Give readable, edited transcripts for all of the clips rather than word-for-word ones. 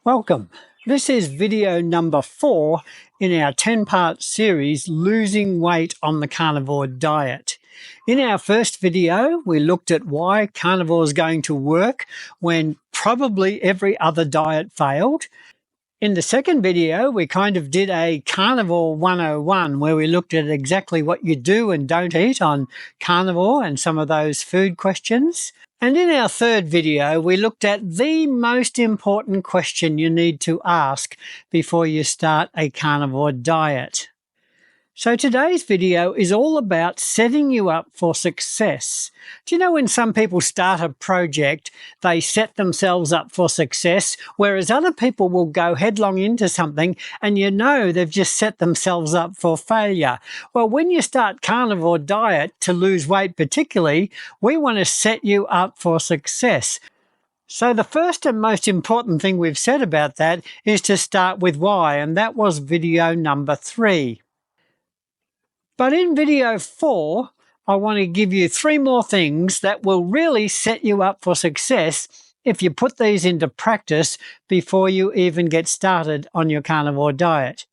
Welcome. This is video number 4 in our 10-part series, Losing Weight on the Carnivore Diet. In our first video, we looked at why carnivore is going to work when probably every other diet failed. In the second video, we kind of did a Carnivore 101 where we looked at exactly what you do and don't eat on carnivore and some of those food questions. And in our third video, we looked at the most important question you need to ask before you start a carnivore diet. So today's video is all about setting you up for success. Do you know when some people start a project, they set themselves up for success, whereas other people will go headlong into something and you know they've just set themselves up for failure? Well, when you start carnivore diet to lose weight particularly, we want to set you up for success. So the first and most important thing we've said about that is to start with why, and that was video number 3. But in video 4, I want to give you 3 more things that will really set you up for success if you put these into practice before you even get started on your carnivore diet.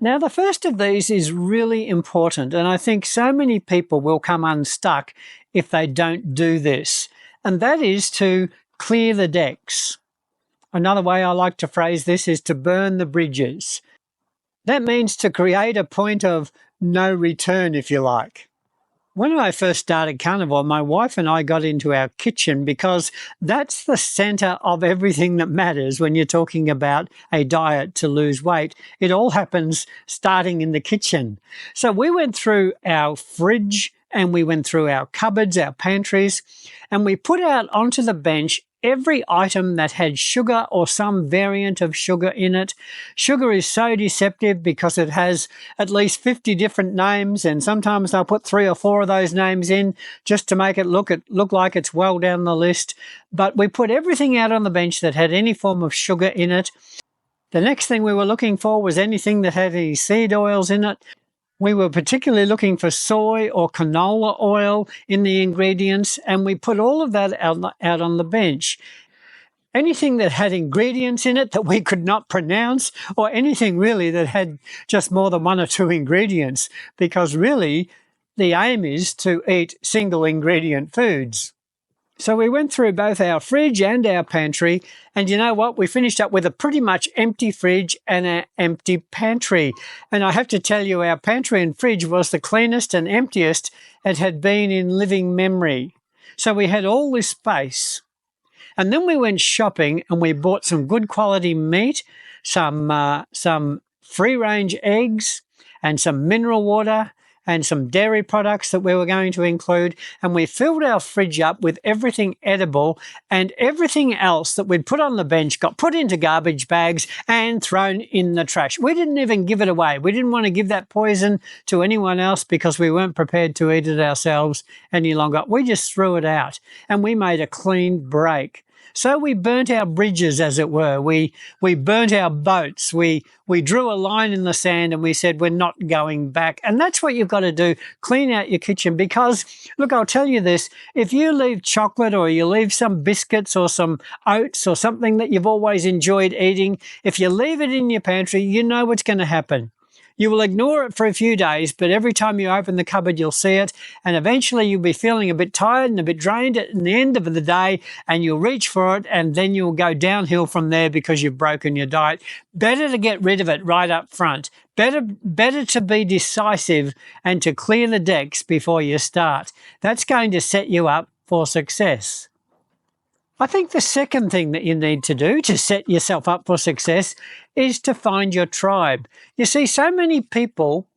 Now, the first of these is really important, and I think so many people will come unstuck if they don't do this, and that is to clear the decks. Another way I like to phrase this is to burn the bridges. That means to create a point of no return, if you like. When I first started carnivore, my wife and I got into our kitchen because that's the center of everything that matters when you're talking about a diet to lose weight. It all happens starting in the kitchen. So we went through our fridge and we went through our cupboards, our pantries, and we put out onto the bench every item that had sugar or some variant of sugar in it. Sugar is so deceptive because it has at least 50 different names, and sometimes they'll put 3 or 4 of those names in just to make it look like it's well down the list. But we put everything out on the bench that had any form of sugar in it. The next thing we were looking for was anything that had any seed oils in it. We were particularly looking for soy or canola oil in the ingredients, and we put all of that out on the bench. Anything that had ingredients in it that we could not pronounce, or anything really that had just more than 1 or 2 ingredients, because really the aim is to eat single ingredient foods. So we went through both our fridge and our pantry, and you know what? We finished up with a pretty much empty fridge and an empty pantry. And I have to tell you, our pantry and fridge was the cleanest and emptiest it had been in living memory. So we had all this space. And then we went shopping and we bought some good quality meat, some free-range eggs, and some mineral water, and some dairy products that we were going to include, and we filled our fridge up with everything edible, and everything else that we'd put on the bench got put into garbage bags and thrown in the trash. We didn't even give it away. We didn't want to give that poison to anyone else because we weren't prepared to eat it ourselves any longer. We just threw it out, and we made a clean break. So we burnt our bridges, as it were. We burnt our boats. We drew a line in the sand and we said, we're not going back. And that's what you've got to do. Clean out your kitchen because, look, I'll tell you this. If you leave chocolate or you leave some biscuits or some oats or something that you've always enjoyed eating, if you leave it in your pantry, you know what's going to happen. You will ignore it for a few days, but every time you open the cupboard, you'll see it, and eventually you'll be feeling a bit tired and a bit drained at the end of the day, and you'll reach for it, and then you'll go downhill from there because you've broken your diet. Better to get rid of it right up front. Better to be decisive and to clear the decks before you start. That's going to set you up for success. I think the second thing that you need to do to set yourself up for success is to find your tribe. You see, so many people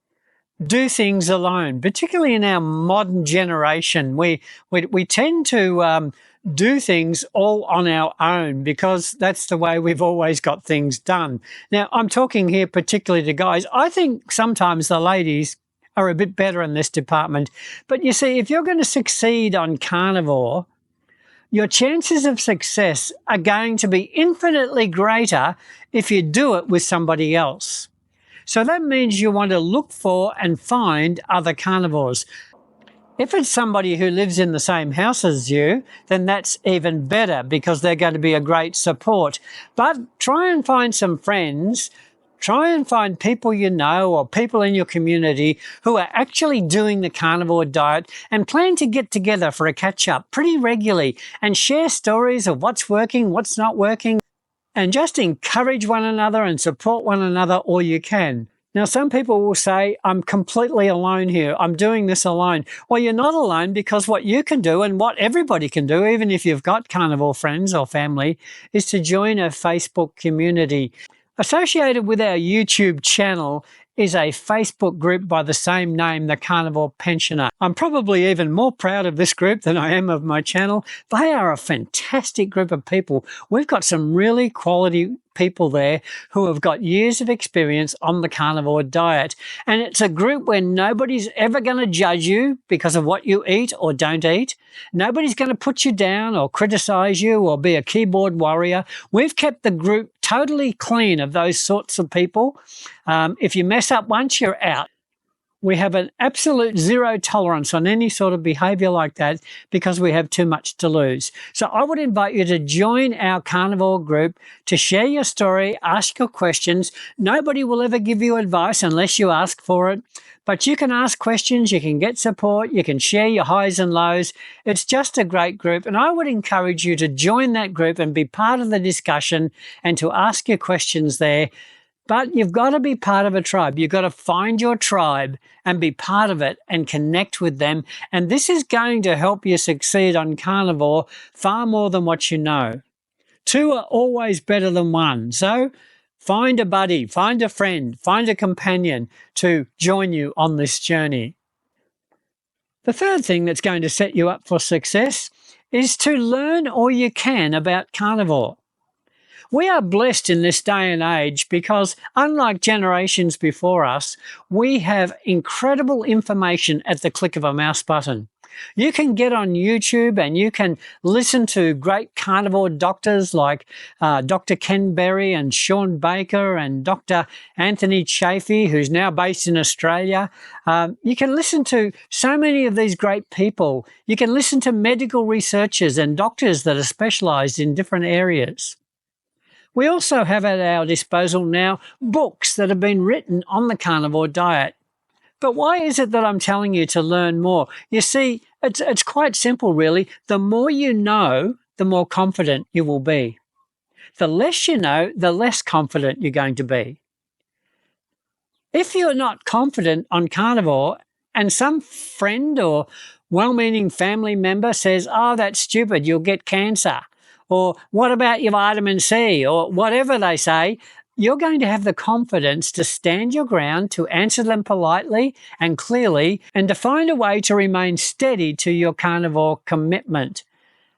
do things alone, particularly in our modern generation. We tend to do things all on our own because that's the way we've always got things done. Now, I'm talking here particularly to guys. I think sometimes the ladies are a bit better in this department. But you see, if you're going to succeed on carnivore, your chances of success are going to be infinitely greater if you do it with somebody else. So that means you want to look for and find other carnivores. If it's somebody who lives in the same house as you, then that's even better because they're going to be a great support. But try and find some friends. Try and find people you know or people in your community who are actually doing the carnivore diet and plan to get together for a catch-up pretty regularly and share stories of what's working, what's not working, and just encourage one another and support one another all you can. Now, some people will say, I'm completely alone here. I'm doing this alone. Well, you're not alone, because what you can do and what everybody can do, even if you've got carnivore friends or family, is to join a Facebook community. Associated with our YouTube channel is a Facebook group by the same name, the Carnivore Pensioner. I'm probably even more proud of this group than I am of my channel. They are a fantastic group of people. We've got some really quality people there who have got years of experience on the carnivore diet. And it's a group where nobody's ever going to judge you because of what you eat or don't eat. Nobody's going to put you down or criticize you or be a keyboard warrior. We've kept the group totally clean of those sorts of people. If you mess up once, you're out. We have an absolute zero tolerance on any sort of behavior like that because we have too much to lose. So I would invite you to join our carnivore group, to share your story, ask your questions. Nobody will ever give you advice unless you ask for it. But you can ask questions, you can get support, you can share your highs and lows. It's just a great group. And I would encourage you to join that group and be part of the discussion and to ask your questions there. But you've got to be part of a tribe. You've got to find your tribe and be part of it and connect with them. And this is going to help you succeed on carnivore far more than what you know. Two are always better than one. So find a buddy, find a friend, find a companion to join you on this journey. The third thing that's going to set you up for success is to learn all you can about carnivore. We are blessed in this day and age because, unlike generations before us, we have incredible information at the click of a mouse button. You can get on YouTube and you can listen to great carnivore doctors like Dr. Ken Berry and Shawn Baker and Dr. Anthony Chafee, who's now based in Australia. You can listen to so many of these great people. You can listen to medical researchers and doctors that are specialized in different areas. We also have at our disposal now books that have been written on the carnivore diet. But why is it that I'm telling you to learn more? You see, it's quite simple, really. The more you know, the more confident you will be. The less you know, the less confident you're going to be. If you're not confident on carnivore and some friend or well-meaning family member says, oh, that's stupid, you'll get cancer, or what about your vitamin C, or whatever they say, you're going to have the confidence to stand your ground, to answer them politely and clearly, and to find a way to remain steady to your carnivore commitment.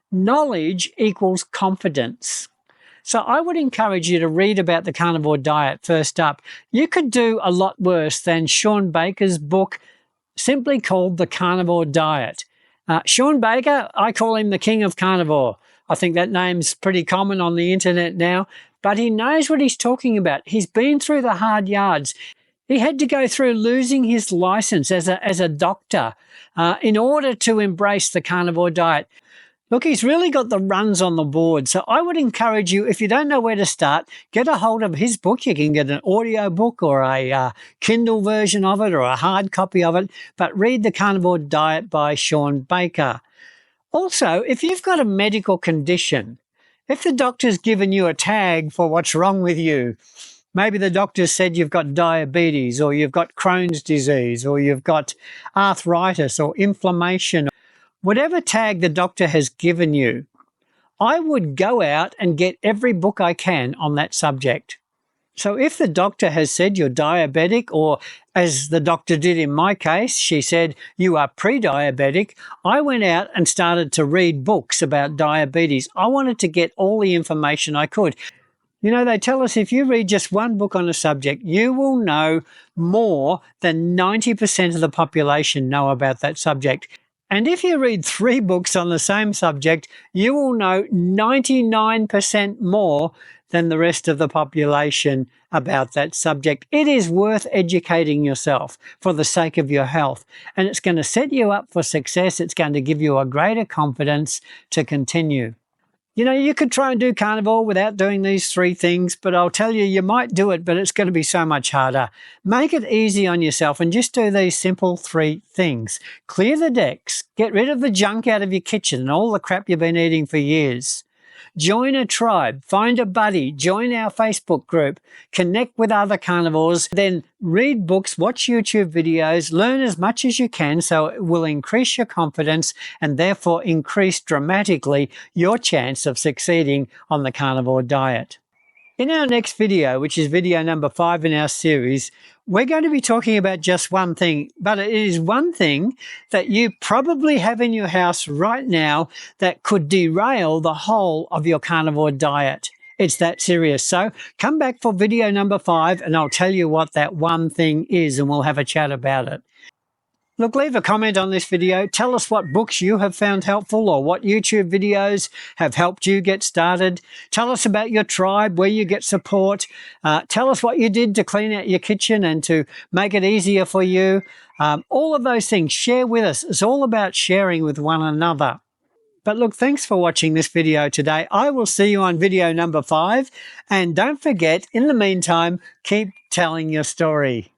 Knowledge equals confidence. So I would encourage you to read about the carnivore diet first up. You could do a lot worse than Shawn Baker's book, simply called The Carnivore Diet. Shawn Baker, I call him the king of carnivore. I think that name's pretty common on the internet now, but he knows what he's talking about. He's been through the hard yards. He had to go through losing his license as a doctor in order to embrace the carnivore diet. Look, he's really got the runs on the board. So I would encourage you, if you don't know where to start, get a hold of his book. You can get an audio book or a Kindle version of it or a hard copy of it, but read The Carnivore Diet by Shawn Baker. Also, if you've got a medical condition, if the doctor's given you a tag for what's wrong with you, maybe the doctor said you've got diabetes or you've got Crohn's disease or you've got arthritis or inflammation, whatever tag the doctor has given you, I would go out and get every book I can on that subject. So if the doctor has said you're diabetic, or as the doctor did in my case, she said you are pre-diabetic, I went out and started to read books about diabetes. I wanted to get all the information I could. You know, they tell us if you read just one book on a subject, you will know more than 90% of the population know about that subject. And if you read 3 books on the same subject, you will know 99% more than the rest of the population about that subject. It is worth educating yourself for the sake of your health, and it's going to set you up for success. It's going to give you a greater confidence to continue. You know, you could try and do carnivore without doing these 3 things, but I'll tell you, you might do it, but it's going to be so much harder. Make it easy on yourself and just do these simple 3 things. Clear the decks, get rid of the junk out of your kitchen and all the crap you've been eating for years. Join a tribe, find a buddy, join our Facebook group, connect with other carnivores, then read books, watch YouTube videos, learn as much as you can so it will increase your confidence and therefore increase dramatically your chance of succeeding on the carnivore diet. In our next video, which is video number 5 in our series, we're going to be talking about just one thing, but it is one thing that you probably have in your house right now that could derail the whole of your carnivore diet. It's that serious. So come back for video number 5 and I'll tell you what that one thing is and we'll have a chat about it. Look, leave a comment on this video. Tell us what books you have found helpful or what YouTube videos have helped you get started. Tell us about your tribe, where you get support. Tell us what you did to clean out your kitchen and to make it easier for you. All of those things, share with us. It's all about sharing with one another. But look, thanks for watching this video today. I will see you on video number 5. And don't forget, in the meantime, keep telling your story.